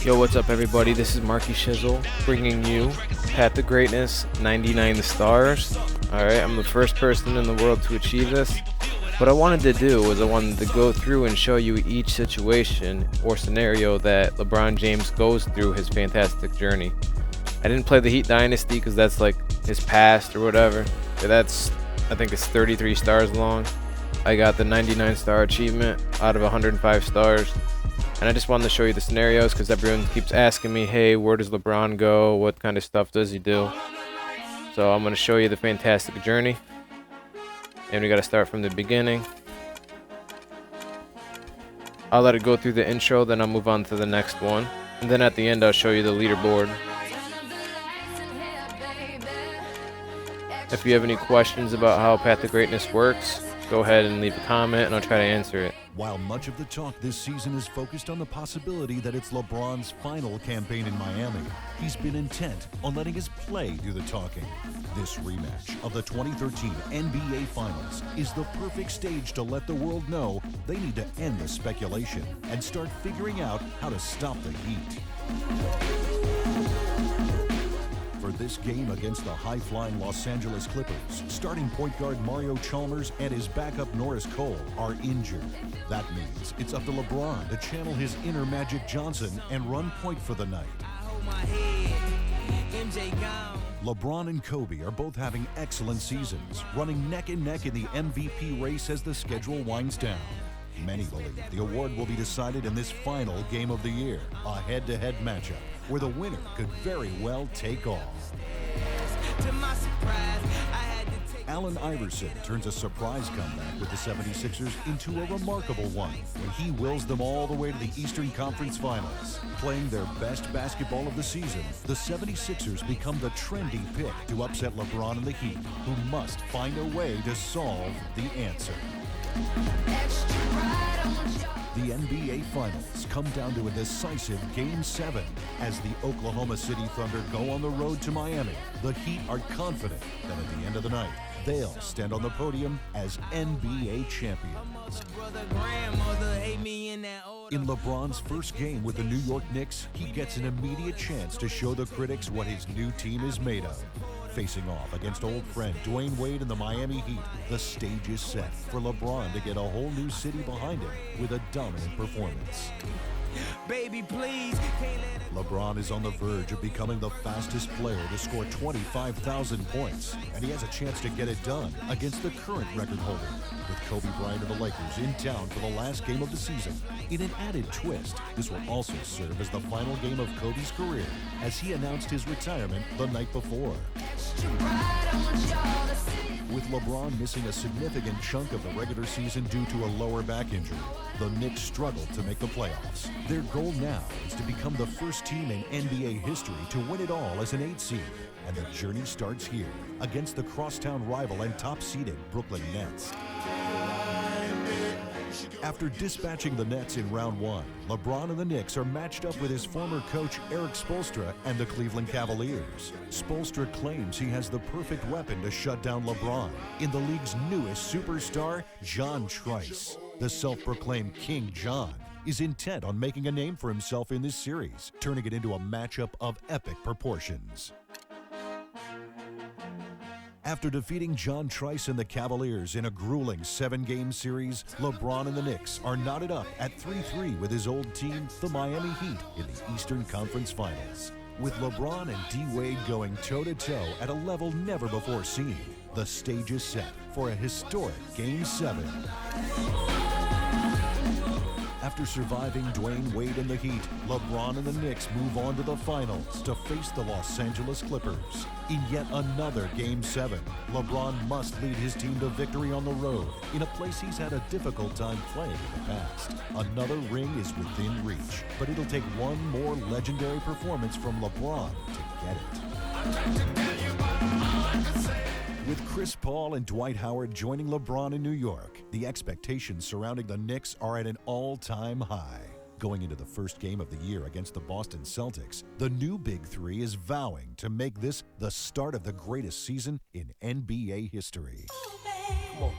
Yo, what's up, everybody? This is Markyshizzle bringing you Path to Greatness 99 stars. Alright, I'm the first person in the world to achieve this. What I wanted to do was I wanted to go through and show you each situation or scenario that LeBron James goes through his fantastic journey. I didn't play the Heat Dynasty because that's like his past or whatever. I think it's 33 stars long. I got the 99 star achievement out of 105 stars. And I just wanted to show you the scenarios because everyone keeps asking me, hey, where does LeBron go? What kind of stuff does he do? So I'm going to show you the fantastic journey. And we got to start from the beginning. I'll let it go through the intro, then I'll move on to the next one. And then at the end, I'll show you the leaderboard. If you have any questions about how Path to Greatness works, go ahead and leave a comment and I'll try to answer it. While much of the talk this season is focused on the possibility that it's LeBron's final campaign in Miami, he's been intent on letting his play do the talking. This rematch of the 2013 NBA Finals is the perfect stage to let the world know they need to end the speculation and start figuring out how to stop the Heat. For this game against the high-flying Los Angeles Clippers, starting point guard Mario Chalmers and his backup Norris Cole are injured. That means it's up to LeBron to channel his inner Magic Johnson and run point for the night. LeBron and Kobe are both having excellent seasons, running neck and neck in the MVP race as the schedule winds down. Many believe the award will be decided in this final game of the year, a head-to-head matchup where the winner could very well take all. Allen Iverson turns a surprise comeback with the 76ers into a remarkable one when he wills them all the way to the Eastern Conference Finals. Playing their best basketball of the season, the 76ers become the trendy pick to upset LeBron and the Heat, who must find a way to solve the answer. The NBA Finals come down to a decisive Game 7 as the Oklahoma City Thunder go on the road to Miami. The Heat are confident that at the end of the night, they'll stand on the podium as NBA champions. In LeBron's first game with the New York Knicks, he gets an immediate chance to show the critics what his new team is made of. Facing off against old friend Dwayne Wade and the Miami Heat, the stage is set for LeBron to get a whole new city behind him with a dominant performance. Baby, please. LeBron is on the verge of becoming the fastest player to score 25,000 points, and he has a chance to get it done against the current record holder, with Kobe Bryant of the Lakers in town for the last game of the season. In an added twist, this will also serve as the final game of Kobe's career, as he announced his retirement the night before. With LeBron missing a significant chunk of the regular season due to a lower back injury, the Knicks struggled to make the playoffs. Their goal now is to become the first team in NBA history to win it all as an 8 seed. And the journey starts here against the crosstown rival and top-seeded Brooklyn Nets. After dispatching the Nets in round 1, LeBron and the Knicks are matched up with his former coach Erik Spoelstra and the Cleveland Cavaliers. Spoelstra claims he has the perfect weapon to shut down LeBron in the league's newest superstar, John Trice. The self-proclaimed King John is intent on making a name for himself in this series, turning it into a matchup of epic proportions. After defeating John Trice and the Cavaliers in a grueling 7-game series, LeBron and the Knicks are knotted up at 3-3 with his old team, the Miami Heat, in the Eastern Conference Finals. With LeBron and D-Wade going toe-to-toe at a level never before seen, the stage is set for a historic Game 7. After surviving Dwayne Wade and the Heat, LeBron and the Knicks move on to the finals to face the Los Angeles Clippers. In yet another Game 7, LeBron must lead his team to victory on the road in a place he's had a difficult time playing in the past. Another ring is within reach, but it'll take one more legendary performance from LeBron to get it. With Chris Paul and Dwight Howard joining LeBron in New York, the expectations surrounding the Knicks are at an all-time high. Going into the first game of the year against the Boston Celtics, the new Big Three is vowing to make this the start of the greatest season in NBA history. Come on.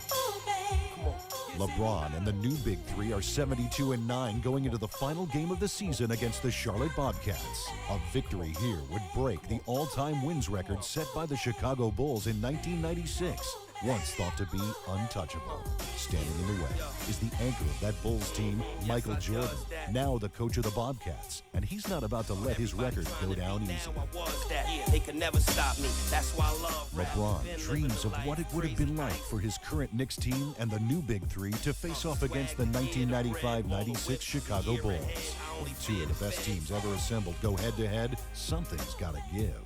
Come on. LeBron and the new Big Three are 72-9 going into the final game of the season against the Charlotte Bobcats. A victory here would break the all-time wins record set by the Chicago Bulls in 1996, once thought to be untouchable. Standing in the way is the anchor of that Bulls team, Michael Jordan, now the coach of the Bobcats, and he's not about to let his record go down easy. LeBron dreams of what it would have been like for his current Knicks team and the new Big Three to face off against the 1995-96 Chicago Bulls. When two of the best teams ever assembled go head-to-head, something's got to give.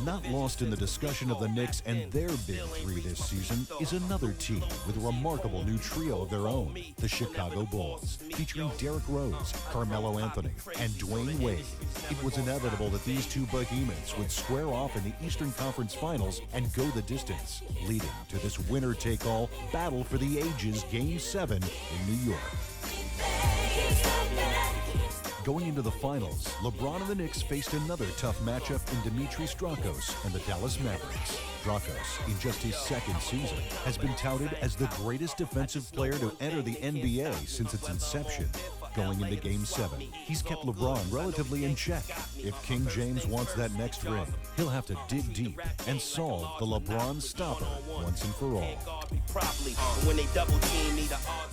Not lost in the discussion of the Knicks and their Big Three this season is another team with a remarkable new trio of their own, the Chicago Bulls, featuring Derrick Rose, Carmelo Anthony, and Dwayne Wade. It was inevitable that these two behemoths would square off in the Eastern Conference Finals and go the distance, leading to this winner-take-all battle for the ages Game 7 in New York. Going into the finals, LeBron and the Knicks faced another tough matchup in Dimitris Strakos and the Dallas Mavericks. Strakos, in just his second season, has been touted as the greatest defensive player to enter the NBA since its inception. Going into Game 7, he's kept LeBron relatively in check. If King James wants that next ring, he'll have to dig deep and solve the LeBron stopper once and for all.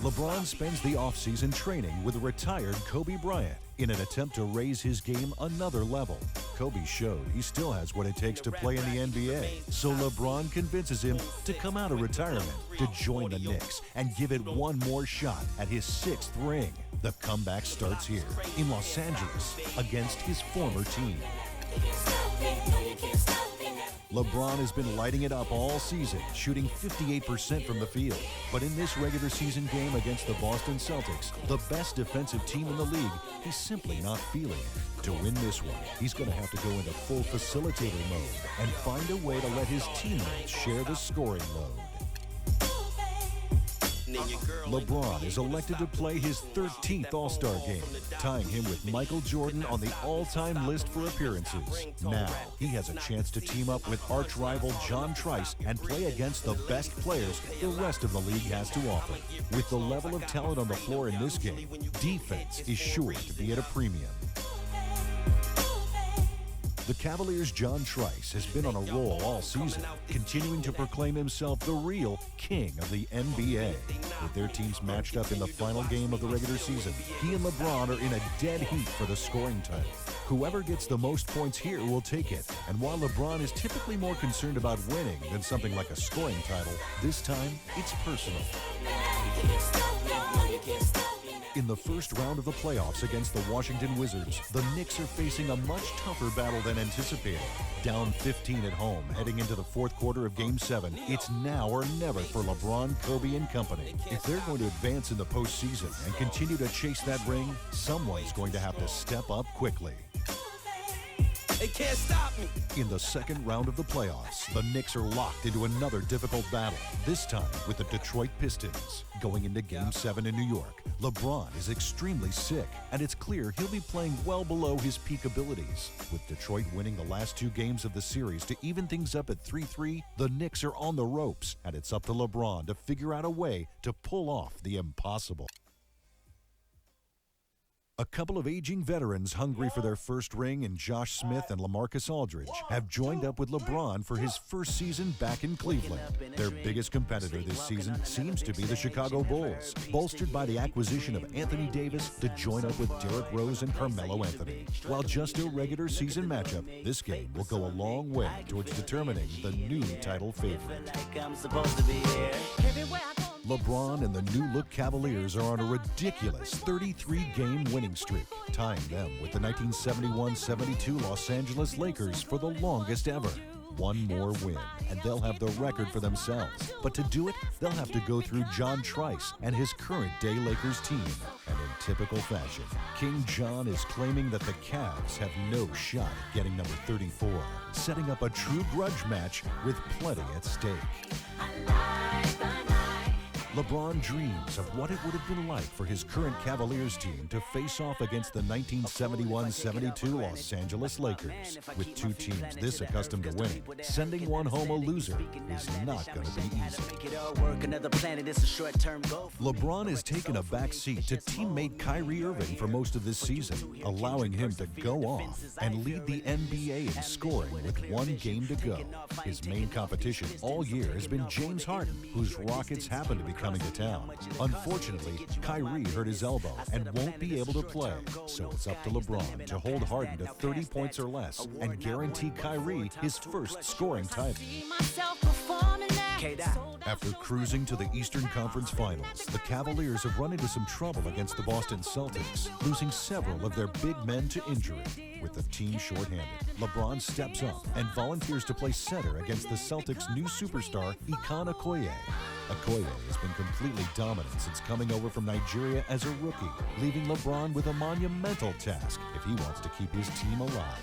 LeBron spends the offseason training with a retired Kobe Bryant in an attempt to raise his game another level. Kobe showed he still has what it takes to play in the NBA, so LeBron convinces him to come out of retirement to join the Knicks and give it one more shot at his 6th ring. The comeback starts here in Los Angeles against his former team. LeBron has been lighting it up all season, shooting 58% from the field. But in this regular season game against the Boston Celtics, the best defensive team in the league, he's simply not feeling it. To win this one, he's going to have to go into full facilitator mode and find a way to let his teammates share the scoring load. LeBron is elected to play his 13th All-Star game, tying him with Michael Jordan on the all-time list for appearances. Now, he has a chance to team up with arch-rival John Trice and play against the best players the rest of the league has to offer. With the level of talent on the floor in this game, defense is sure to be at a premium. The Cavaliers' John Trice has been on a roll all season, continuing to proclaim himself the real king of the NBA. With their teams matched up in the final game of the regular season, he and LeBron are in a dead heat for the scoring title. Whoever gets the most points here will take it, and while LeBron is typically more concerned about winning than something like a scoring title, this time it's personal. In the first round of the playoffs against the Washington Wizards, the Knicks are facing a much tougher battle than anticipated. Down 15 at home, heading into the fourth quarter of Game 7, it's now or never for LeBron, Kobe, and company. If they're going to advance in the postseason and continue to chase that ring, someone's going to have to step up quickly. They can't stop me. In the second round of the playoffs, the Knicks are locked into another difficult battle, this time with the Detroit Pistons. Going into Game 7 in New York, LeBron is extremely sick, and it's clear he'll be playing well below his peak abilities. With Detroit winning the last 2 games of the series to even things up at 3-3, the Knicks are on the ropes, and it's up to LeBron to figure out a way to pull off the impossible. A couple of aging veterans hungry for their first ring in Josh Smith and LaMarcus Aldridge have joined up with LeBron for his first season back in Cleveland. Their biggest competitor this season seems to be the Chicago Bulls, bolstered by the acquisition of Anthony Davis to join up with Derrick Rose and Carmelo Anthony. While just a regular season matchup, this game will go a long way towards determining the new title favorite. LeBron and the new-look Cavaliers are on a ridiculous 33-game winning streak, tying them with the 1971-72 Los Angeles Lakers for the longest ever. One more win, and they'll have the record for themselves. But to do it, they'll have to go through John Trice and his current-day Lakers team. And in typical fashion, King John is claiming that the Cavs have no shot at getting number 34, setting up a true grudge match with plenty at stake. LeBron dreams of what it would have been like for his current Cavaliers team to face off against the 1971-72 Los Angeles Lakers. With two teams this accustomed to winning, sending one home a loser is not going to be easy. LeBron has taken a back seat to teammate Kyrie Irving for most of this season, allowing him to go off and lead the NBA in scoring with one game to go. His main competition all year has been James Harden, whose Rockets happen to be coming to town. Unfortunately, Kyrie hurt his elbow and won't be able to play, so it's up to LeBron to hold Harden to 30 points or less and guarantee Kyrie his first scoring title. After cruising to the Eastern Conference Finals, the Cavaliers have run into some trouble against the Boston Celtics, losing several of their big men to injury. With the team shorthanded, LeBron steps up and volunteers to play center against the Celtics' new superstar, Ikan Okoye. Okoye has been completely dominant since coming over from Nigeria as a rookie, leaving LeBron with a monumental task if he wants to keep his team alive.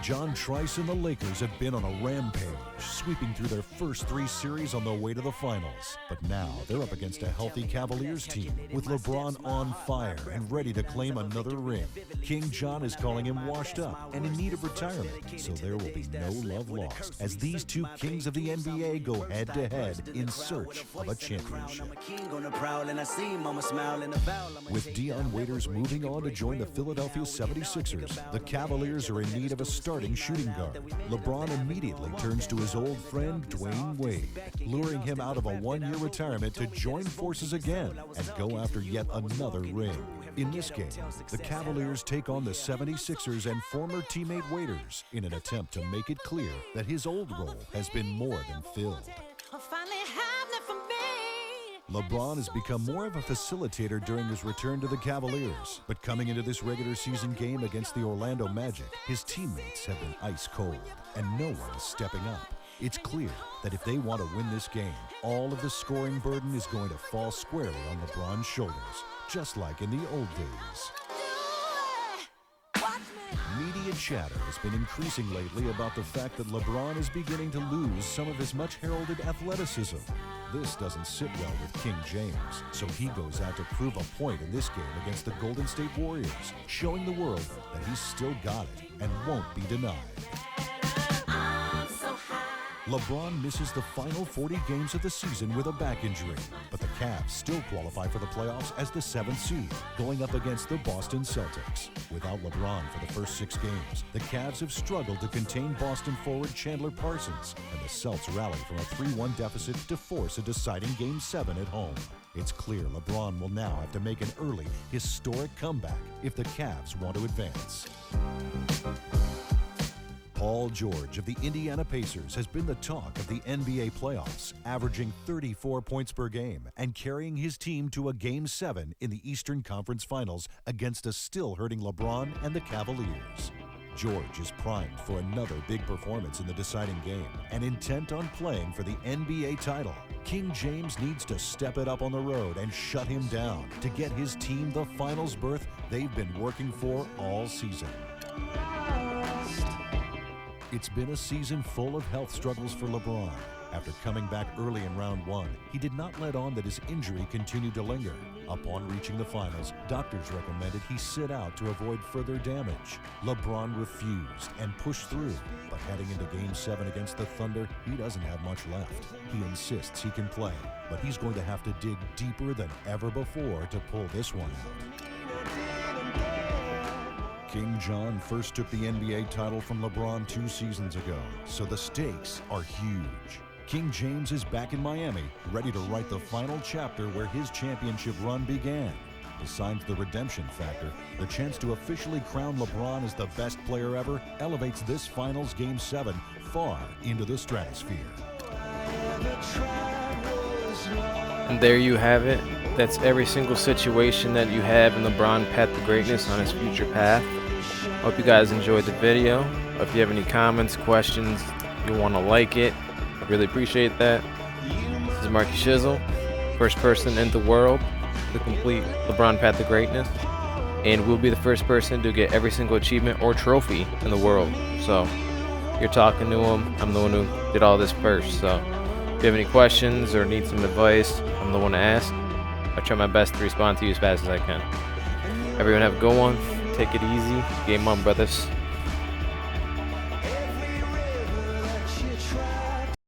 John Trice and the Lakers have been on a rampage, sweeping through their first three series on their way to the finals. But now they're up against a healthy Cavaliers team with LeBron on fire and ready to claim another ring. King John is calling him washed up and in need of retirement, so there will be no love lost as these two kings of the NBA go head-to-head in search of a championship. With Dion Waiters moving on to join the Philadelphia 76ers, the Cavaliers are in need of a starting shooting guard. LeBron immediately turns to his old friend Dwayne Wade, luring him out of a one-year retirement to join forces again and go after yet another ring. In this game, the Cavaliers take on the 76ers and former teammate Waiters in an attempt to make it clear that his old role has been more than filled. LeBron has become more of a facilitator during his return to the Cavaliers, but coming into this regular season game against the Orlando Magic, his teammates have been ice cold, and no one is stepping up. It's clear that if they want to win this game, all of the scoring burden is going to fall squarely on LeBron's shoulders, just like in the old days. Media chatter has been increasing lately about the fact that LeBron is beginning to lose some of his much heralded athleticism. This doesn't sit well with King James, so he goes out to prove a point in this game against the Golden State Warriors, showing the world that he's still got it and won't be denied. LeBron misses the final 40 games of the season with a back injury, but the Cavs still qualify for the playoffs as the 7th seed, going up against the Boston Celtics. Without LeBron for the first 6 games, the Cavs have struggled to contain Boston forward Chandler Parsons, and the Celts rally from a 3-1 deficit to force a deciding Game 7 at home. It's clear LeBron will now have to make an early, historic comeback if the Cavs want to advance. Paul George of the Indiana Pacers has been the talk of the NBA playoffs, averaging 34 points per game and carrying his team to a Game 7 in the Eastern Conference Finals against a still hurting LeBron and the Cavaliers. George is primed for another big performance in the deciding game and intent on playing for the NBA title. King James needs to step it up on the road and shut him down to get his team the finals berth they've been working for all season. It's been a season full of health struggles for LeBron. After coming back early in round 1, he did not let on that his injury continued to linger. Upon reaching the finals, doctors recommended he sit out to avoid further damage. LeBron refused and pushed through, but heading into Game 7 against the Thunder, he doesn't have much left. He insists he can play, but he's going to have to dig deeper than ever before to pull this one out. King John first took the NBA title from LeBron 2 seasons ago, so the stakes are huge. King James is back in Miami, ready to write the final chapter where his championship run began. Besides the redemption factor, the chance to officially crown LeBron as the best player ever elevates this finals Game 7 far into the stratosphere. And there you have it. That's every single situation that you have in LeBron path to greatness on his future path. Hope you guys enjoyed the video. If you have any comments, questions, you want to like it, I really appreciate that. This is Markyshizzle, first person in the world to complete LeBron path to greatness, and we'll be the first person to get every single achievement or trophy in the world. So you're talking to him. I'm the one who did all this first. So If you have any questions or need some advice, I'm the one to ask. I try my best to respond to you as fast as I can. Everyone have a good one. Take it easy. Game on, brothers.